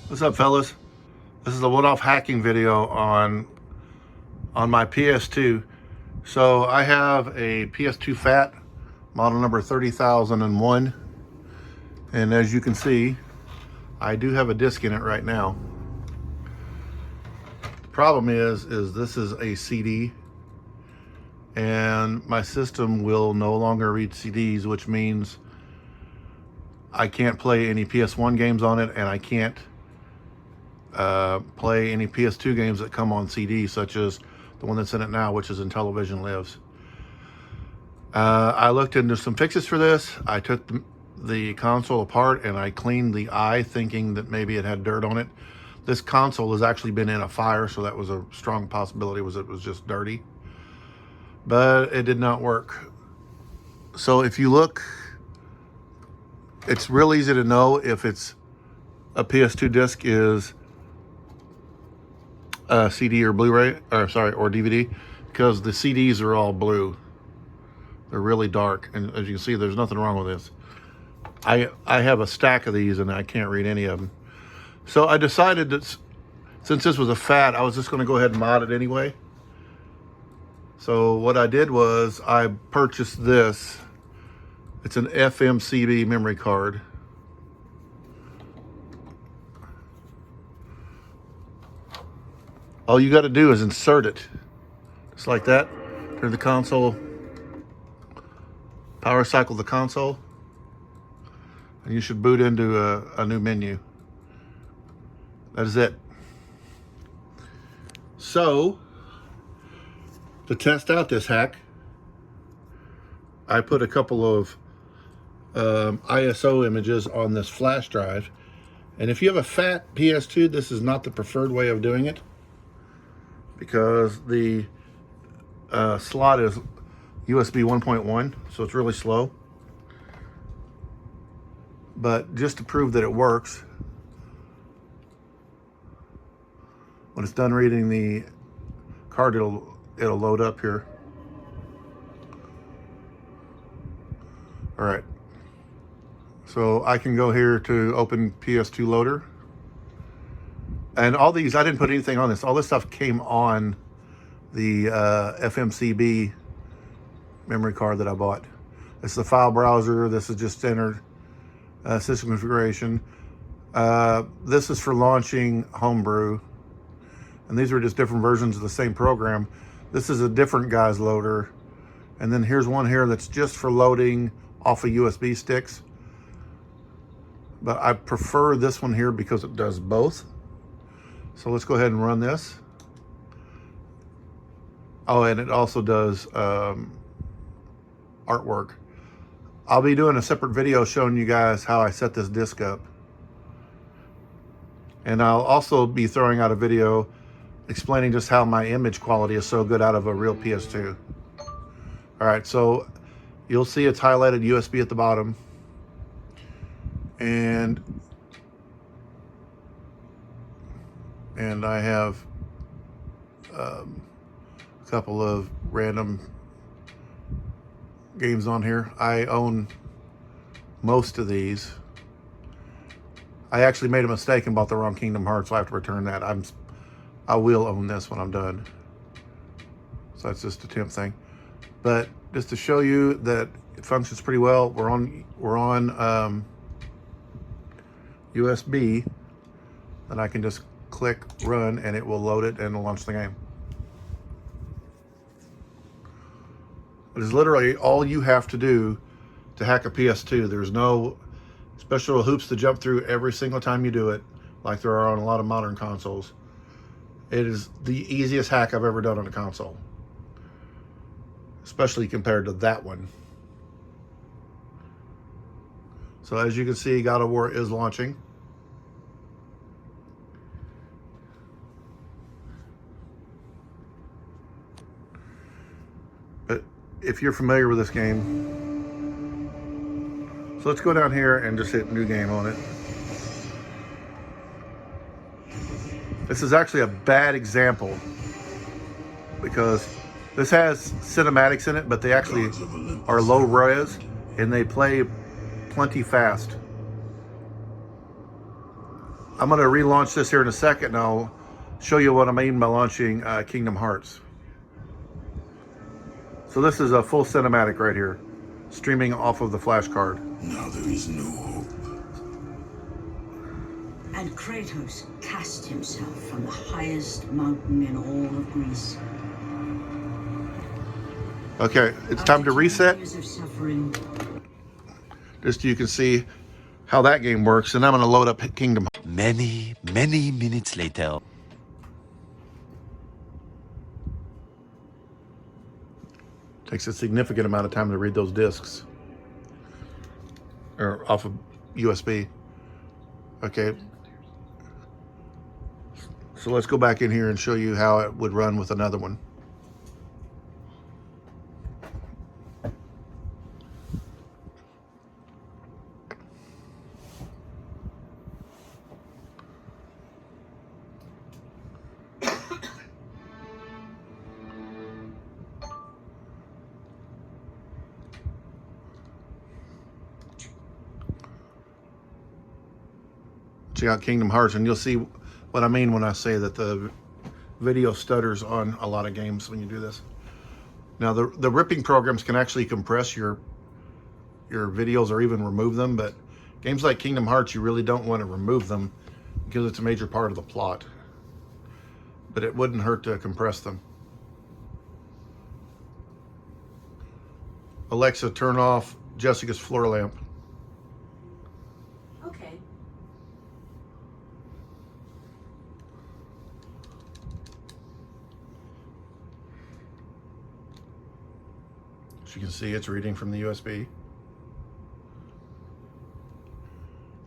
What's up, fellas? This is a one-off hacking video on my ps2. So I have a ps2 fat model number 30001, and as you can see, I do have a disc in it right now. The problem is this is a CD, and my system will no longer read CDs, which means I can't play any PS1 games on it, and I can't play any PS2 games that come on CD, such as the one that's in it now, which is Intellivision Lives. I looked into some fixes for this. I took the console apart and I cleaned the eye, thinking that maybe it had dirt on it. This console has actually been in a fire, so that was a strong possibility, it was just dirty. But it did not work. So if you look, it's real easy to know if it's a PS2 disc is CD or Blu-ray, or DVD, because the CDs are all blue. They're really dark, and as you can see, there's nothing wrong with this. I have a stack of these and I can't read any of them. So I decided that since this was a fat, I was just going to go ahead and mod it anyway. So what I did was I purchased this. It's an FMCB memory card. All you got to do is insert it, just like that. Turn the console, power cycle the console, and you should boot into a new menu. That is it. So, to test out this hack, I put a couple of ISO images on this flash drive. And if you have a fat PS2, this is not the preferred way of doing it, because the slot is USB 1.1, so it's really slow. But just to prove that it works, when it's done reading the card, it'll load up here. All right, so I can go here to open PS2 loader. And all these, I didn't put anything on this. All this stuff came on the FMCB memory card that I bought. This is the file browser. This is just standard system configuration. This is for launching Homebrew. And these are just different versions of the same program. This is a different guy's loader. And then here's one here that's just for loading off of USB sticks. But I prefer this one here because it does both. So let's go ahead and run this. Oh, and it also does artwork. I'll be doing a separate video showing you guys how I set this disc up. And I'll also be throwing out a video explaining just how my image quality is so good out of a real PS2. All right, so you'll see it's highlighted USB at the bottom. And I have a couple of random games on here. I own most of these. I actually made a mistake and bought the wrong Kingdom Hearts, so I have to return that. I will own this when I'm done. So that's just a temp thing. But just to show you that it functions pretty well, we're on USB, and I can just click run and it will load it and launch the game. It is literally all you have to do to hack a PS2. There's no special hoops to jump through every single time you do it, like there are on a lot of modern consoles. It is the easiest hack I've ever done on a console, especially compared to that one. So as you can see, God of War is launching. But if you're familiar with this game, so let's go down here and just hit new game on it. This is actually a bad example because this has cinematics in it, but they actually are low res and they play plenty fast. I'm going to relaunch this here in a second, and I'll show you what I mean by launching Kingdom Hearts. So this is a full cinematic right here, streaming off of the flash card. Now there is no hope. And Kratos cast himself from the highest mountain in all of Greece. Okay, it's time to reset. Years of suffering. Just so you can see how that game works, and I'm going to load up Kingdom. Many minutes later. Takes a significant amount of time to read those discs, or off of USB. Okay. So let's go back in here and show you how it would run with another one. Check out Kingdom Hearts, and you'll see what I mean when I say that the video stutters on a lot of games when you do this. Now, the ripping programs can actually compress your videos or even remove them, but games like Kingdom Hearts, you really don't want to remove them because it's a major part of the plot. But it wouldn't hurt to compress them. Alexa, turn off Jessica's floor lamp. Okay. As you can see, it's reading from the USB.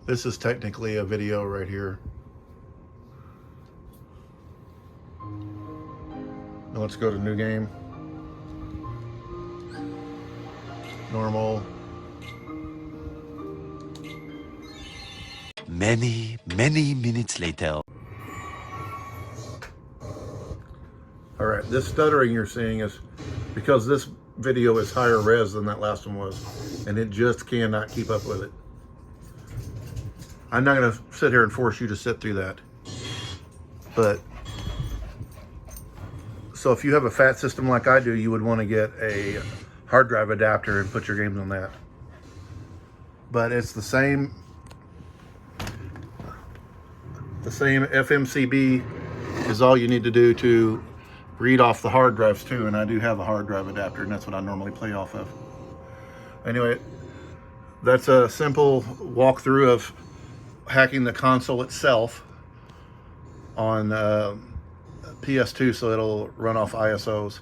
This is technically a video right here. Now let's go to new game. Normal. Many minutes later. All right, this stuttering you're seeing is because this video is higher res than that last one was, and it just cannot keep up with it. I'm not going to sit here and force you to sit through that. But, so if you have a fat system like I do, you would want to get a hard drive adapter and put your games on that. But it's the same FMCB is all you need to do to read off the hard drives too, and I do have a hard drive adapter, and that's what I normally play off of. Anyway, that's a simple walkthrough of hacking the console itself on ps2 so it'll run off ISOs.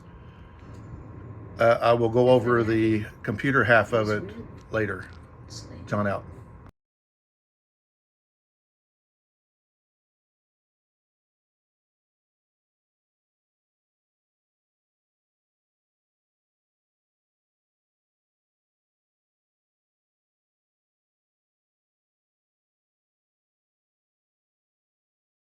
I will go over the computer half of it later. John out.